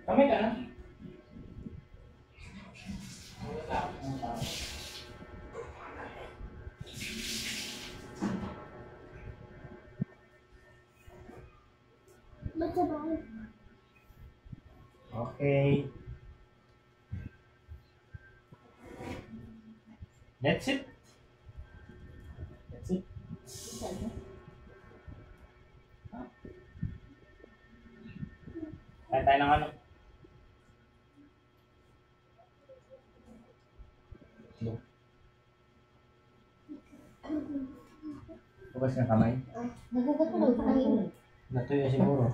Kamay ka na. Okay. That's it. That's it. Kaya tayo ng ano. Hugas ng kamay. Nagugat mo lang sa kanina. Natuyo siguro.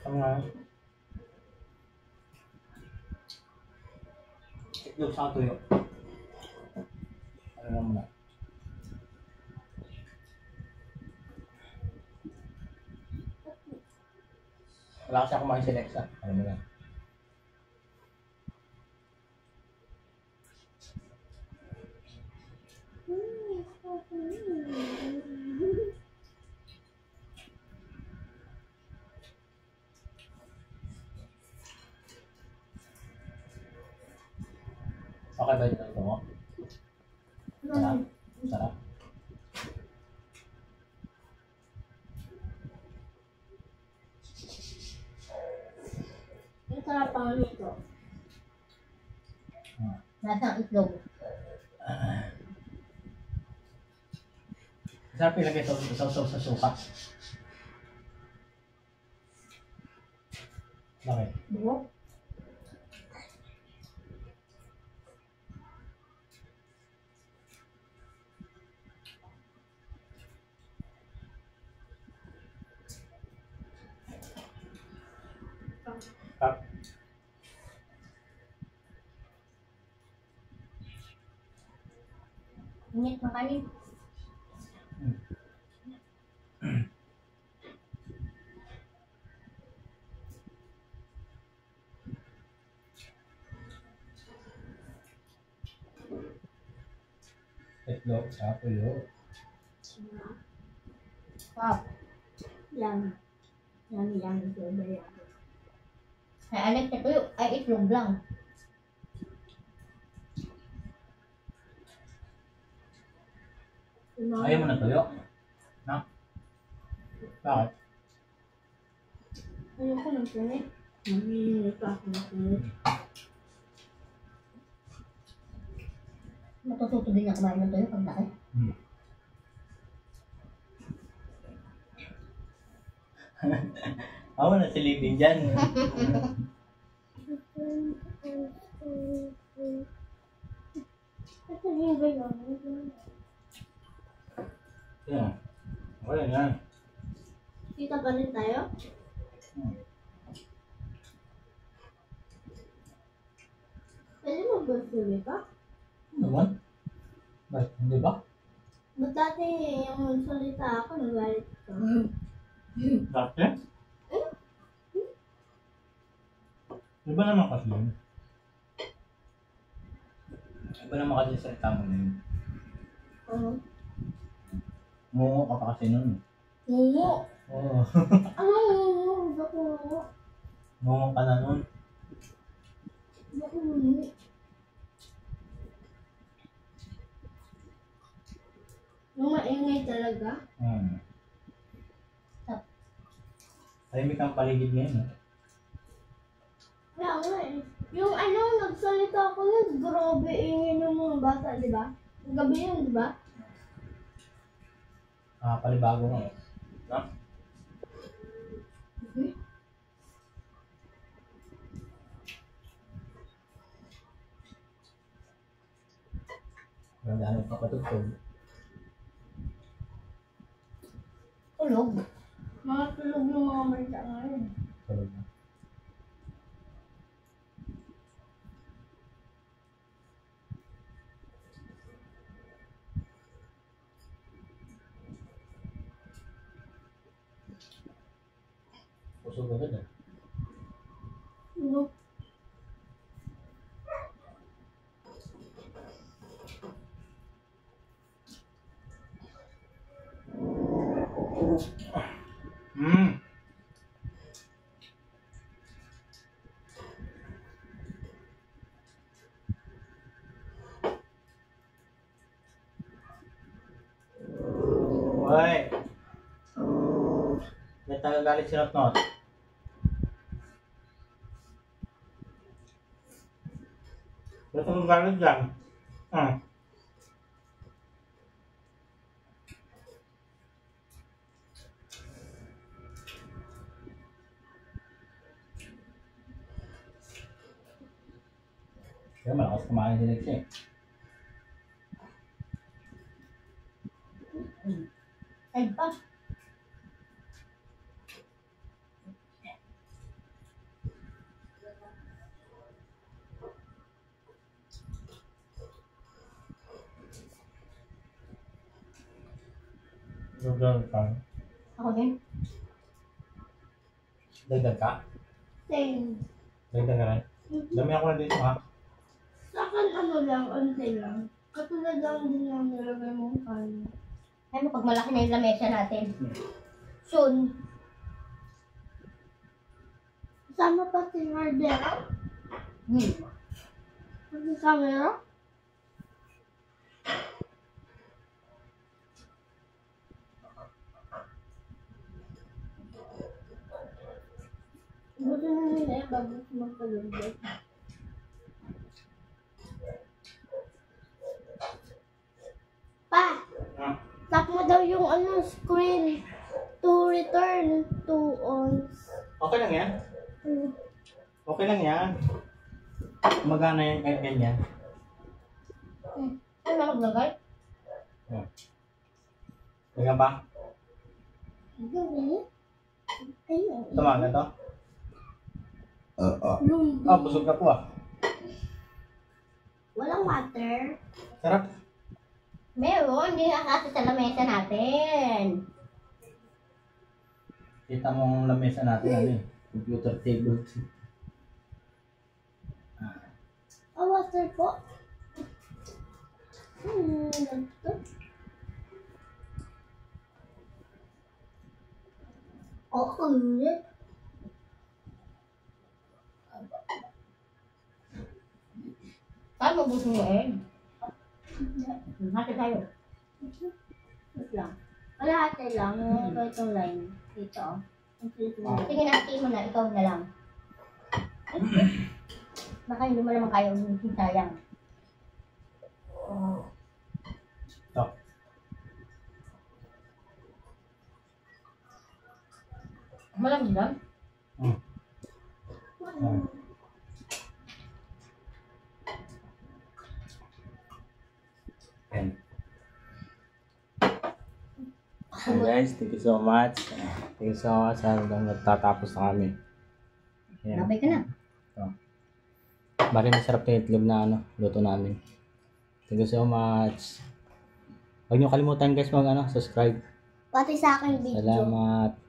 Tama. Itlog sa tuyo. Ano naman na? Wala kasi ako kumain si Lexa. Alam mo yan. Okay ba yung ito mo? Sarap? Sarap? Ang sarap pa nito. Nasang itlog. Sarap ilagay ito sa suka. Bakit? Buhok. Sarap. Init ng kanin. Itlog sa tuyo. Wow. Yan. Yan. Ay, anak na tuyo. Ay, itlog lang. Ayaw mo na tuyo? Na? Bakit? Ayoko ng tunay. Nanginginig ako ng tunay. Matututo din niya kumain ng tuyo pag laki. Ako na silipin dyan. Ito yung gano'n. Yan. Wala yan. Kita pa rin tayo? Pwede mo ba suli ka? Naman? Ba't? Hindi ba? Ba't dati yung salita ako, nagalit ka? Dati? Iba naman kasi yun. Iba naman kasi sa salita mo na yun. Ngungo ka pa kasi nun. Ngungo? Oo. Ngungo? Ba't ngungo? Ngungo ka na nun. Ba't ngungo? Nung maingay talaga? Tahimik ang paligid ngayon. Kaya nga eh. Yung nagsalita ako nun, grabe ingay ng mga bata, di ba? Gabi yun, di ba? Palibago nga. No? Ganda ng papatugtog. Tulog. Mga tulog ng mga bata ngayon. Tulog na. Pusog agad ah. Tulog. Hmm. Uy. May tagagalit si Not. May tagagalit dyan. Ah. Kaya malakas kumain din siya eh. Ay pa. Dagdag ka. Ako din. Dagdag ka? Same. Dagdag ka rin. Dami ako na dito ha. Sa akin ano lang, onti lang. Katulad lang din yung nilagay mong kanin. Ay mo, pag malaki na yung lamesa natin. Soon. Kasama pa si Mardera. Pati camera. Gusto na nila eh, bago magpalagay. Pa! Ah. Tap mo daw yung ano, screen to return to on. Okay lang yan. Okay lang yan. Magana yan kahit ganyan. Ano na maglagay? Ganyan pa? Gawin? Ayun. Tumaga to? Lundo. Ah, busog na po ah. Walang water. Sarap. Meron, hindi nga kasi sa lamesa natin. Kita mo ang lamesa natin ano eh. Computer table. Water po. Ito. Okay. Saan mo gusto mo eh? Hati tayo. Wait lang. Kalahati lang. Yung itong line. Dito. Ang dito. Sige na, tingin mo na, ikaw na lang. Baka hindi mo naman kaya ubusin, sayang. Ito. Malamig lang. Ayan. Hey guys, thank you so much. Thank you so much. Hanggang nagtatapos na kami. Ayan. Labay ka na. Bari masarap yung itlog na ano, luto namin. Thank you so much. Huwag niyo kalimutan guys mag subscribe. Pati sa akin video. Salamat.